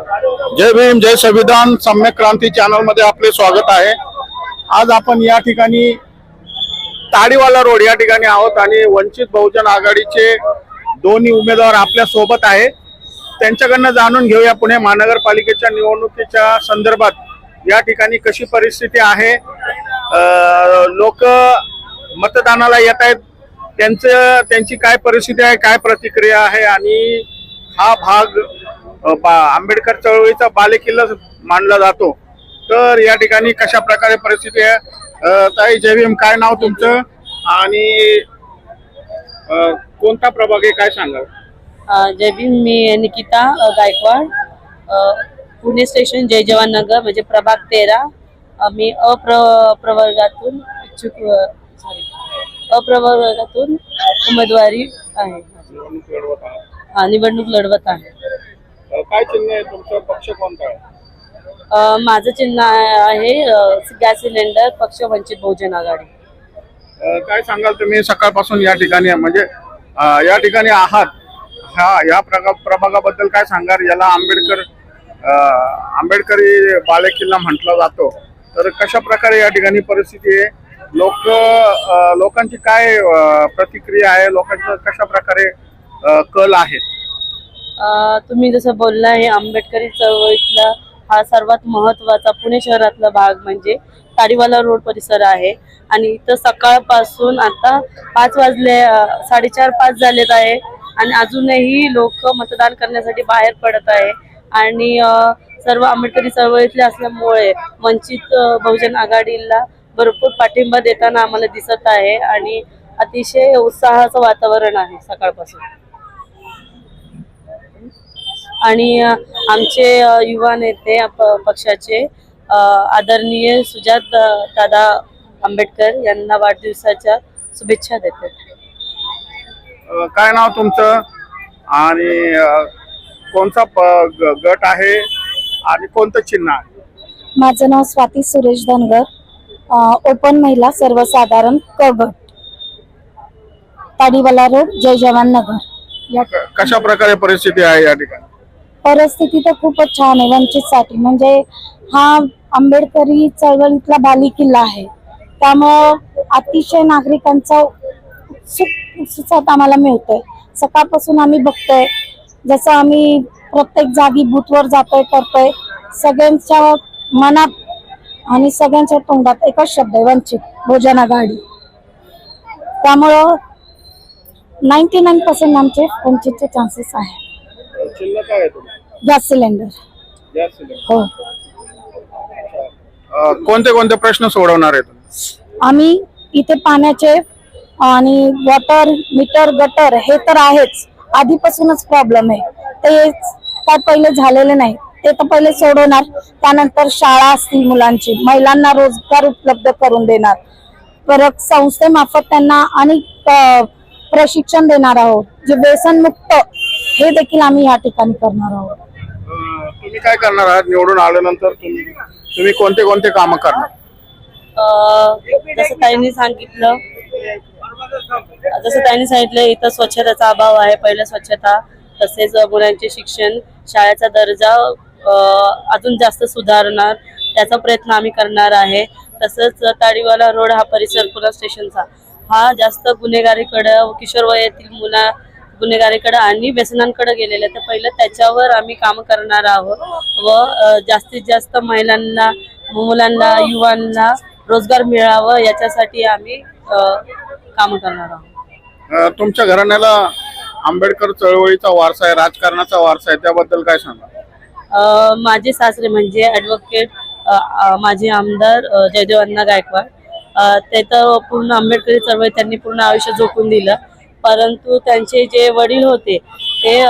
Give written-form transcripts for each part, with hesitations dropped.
जय भीम जय संविधान सम्यक क्रांती चॅनल मध्ये आपले स्वागत आहे। आज आपण या ठिकाणी ताडीवाला रोड या ठिकाणी आहोत आणि वंचित बहुजन आघाडीचे दोन्ही उमेदवार आपल्या सोबत आहे। त्यांच्याकडनं जाणून घेऊया पुणे महानगरपालिकेच्या निवडणुकीच्या संदर्भात या ठिकाणी कशी परिस्थिती आहे, लोक मतदानाला येत आहेत, त्यांची काय परिस्थिती आहे, काय प्रतिक्रिया आहे आणि हा भाग आंबेडकर चळवळीचा बालेकिल्ला मानला जातो। तर या ठिकाणी कशा प्रकारे परिस्थिती आहे। ताई जय भीम, काय नाव तुमचं आणि कोणता प्रभाग आहे काय सांगाल? जय भीम, मी निकिता गायकवाड, पुणे स्टेशन जय जवान नगर म्हणजे प्रभाग 13। मी अप्रवर्गातून उमेदवारी आहे, निवडणूक लढवत आहे। काय चिन्ह आहे तुमचं, पक्ष कोणता आहे? माझं चिन्ह आहे गॅस सिलेंडर, पक्ष वंचित बहुजन आघाडी। काय सांगाल तुम्ही सकाळपासून या ठिकाणी म्हणजे या ठिकाणी आहात, या प्रभागाबद्दल काय सांगाल? याला आंबेडकरी बालेकिल्ला म्हटला जातो, तर कशा प्रकारे या ठिकाणी परिस्थिती आहे, लोकांची काय प्रतिक्रिया आहे, लोकांचं कशा प्रकारे कल आहे? तुम्ही जसं बोलला, हे आंबेडकरी चळवळीतला हा सर्वात महत्वाचा पुणे शहरातला भाग म्हणजे ताडीवाला रोड परिसर आहे। आणि इथं सकाळपासून आता 5 वाजले, 4:30-5 झालेत आहे आणि अजूनही लोक मतदान करण्यासाठी बाहेर पडत आहे। आणि सर्व आंबेडकरी चळवळीतले असल्यामुळे वंचित बहुजन आघाडीला भरपूर पाठिंबा देताना आम्हाला दिसत आहे आणि अतिशय उत्साहाचं वातावरण आहे सकाळपासून। आणि आमचे युवा नेते पक्षाचे आदरणीय सुजात दादा आंबेडकर यांना वाढदिवसाच्या शुभेच्छा देते। काय नाव तुमचं आणि कोणता गट आहे आणि कोणतं चिन्ह आहे? माझं नाव स्वाती सुरेश धनगर, ओपन महिला सर्वसाधारण क गट, ताडीवाला रोड जय जवान नगर। कशा प्रकारे परिस्थिती आहे या ठिकाणी? परिस्थिती तर खूपच छान आहे वंचितसाठी, म्हणजे हा आंबेडकरी चळवळीतला बालेकिल्ला आहे, त्यामुळे अतिशय नागरिकांचा उत्साह आम्हाला मिळतोय। सकाळपासून आम्ही बघतोय, जसं आम्ही प्रत्येक जागी बूथवर जातोय करतोय, सगळ्यांच्या मनात आणि सगळ्यांच्या तोंडात एकच शब्द आहे, वंचित बहुजन आघाडी। त्यामुळं 99% आमचे वंचितचे चान्सेस आहे। चिन्ह काय आहे तुमचं? Gas cylinder. गॅस सिलेंडर, हो। कोणते कोणते प्रश्न सोडवणार आहेत? आम्ही इथे पाण्याचे आणि वॉटर मीटर गटर हे तर आहेच, आधीपासूनच प्रॉब्लेम आहे, ते काय पहिले झालेले नाही, ते तर पहिले सोडवणार। त्यानंतर शाळा असतील मुलांची, महिलांना रोजगार उपलब्ध करून देणार, परत संस्थेमार्फत त्यांना अनेक प्रशिक्षण देणार आहोत, जे व्यसनमुक्त हे देखील आम्ही या ठिकाणी करणार आहोत। तुम्ही काय करणार आहात निवडून आल्यानंतर? तुम्ही कोणते कोणते काम करणार? जसं ताईंनी सांगितलं इथं स्वच्छतेचा अभाव आहे, पहिलं स्वच्छता, तसेच मुलांचे शिक्षण, शाळेचा दर्जा अजून जास्त सुधारणार त्याचा प्रयत्न आम्ही करणार आहे। तसंच ताडीवाला रोड हा परिसर पुणे स्टेशनचा हा जास्त गुन्हेगारीकडे, किशोर वयातील गुन्हेगारीकडे आणि व्यसनांकडे गेलेले, तर पहिलं त्याच्यावर आम्ही काम करणार आहोत व जास्तीत जास्त महिलांना, मुलांना, युवांना रोजगार मिळावं याच्यासाठी आम्ही काम करणार आहोत। तुमच्या घराण्याला आंबेडकर चळवळीचा वारसा आहे, राजकारणाचा वारसा आहे, त्याबद्दल काय सांगा? माझे सासरे म्हणजे ॲडव्होकेट माजी आमदार जयदेव अण्णा गायकवाड, ते तर पूर्ण आंबेडकरी चळवळी त्यांनी पूर्ण आयुष्य झोकून दिलं, परंतु त्यांचे जे वडील होते ते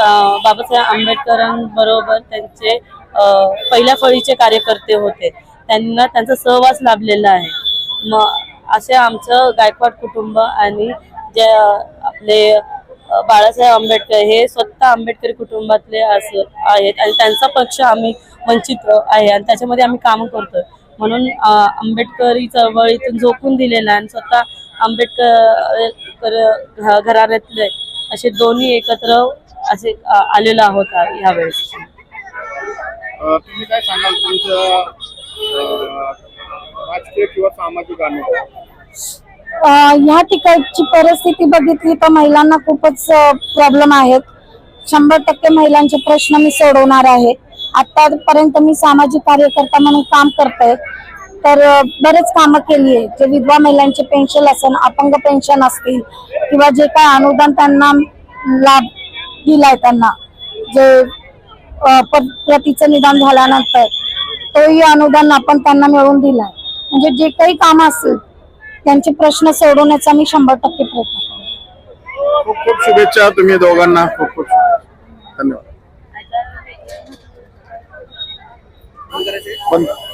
बाबासाहेब आंबेडकरांबरोबर त्यांचे पहिल्या फळीचे कार्यकर्ते होते, त्यांना त्यांचा सहवास लाभलेला आहे। मग असे आमचं गायकवाड कुटुंब आणि जे आपले बाळासाहेब आंबेडकर हे स्वतः आंबेडकरी कुटुंबातले आहेत आणि त्यांचा पक्ष आम्ही वंचित आहे आणि त्याच्यामध्ये आम्ही काम करतोय, म्हणून आंबेडकरी चळवळीतून झोकून दिलेला आणि स्वतः आंबेडकर घराण्यातले असे दोन्ही एकत्र असे आलेलो आहोत यावेळेस। तुम्ही काय सांगाल तुमचं राजकीय किंवा सामाजिक अनुभव? ह्या ठिकाणची परिस्थिती बघितली तर महिलांना खूपच प्रॉब्लेम आहेत. 100% महिलांचे प्रश्न मी सोडवणार आहे. आतापर्यंत मी सामाजिक कार्यकर्ता म्हणून काम करते, तर बरेच कामं केली आहे. जे विधवा महिलांचे पेन्शन असेल, अपंग पेन्शन असतील किंवा जे काय अनुदान त्यांना लाभ दिलाय, त्यांना जे प्रतीचं निदान झाल्यानंतर तोही अनुदान आपण त्यांना मिळवून दिलाय. म्हणजे जे काही कामं असतील त्यांचे प्रश्न सोडवण्याचा मी 100% प्रयत्न करेन. खूप खूप शुभेच्छा तुम्ही दोघांना. खूप खूप धन्यवाद. बंद.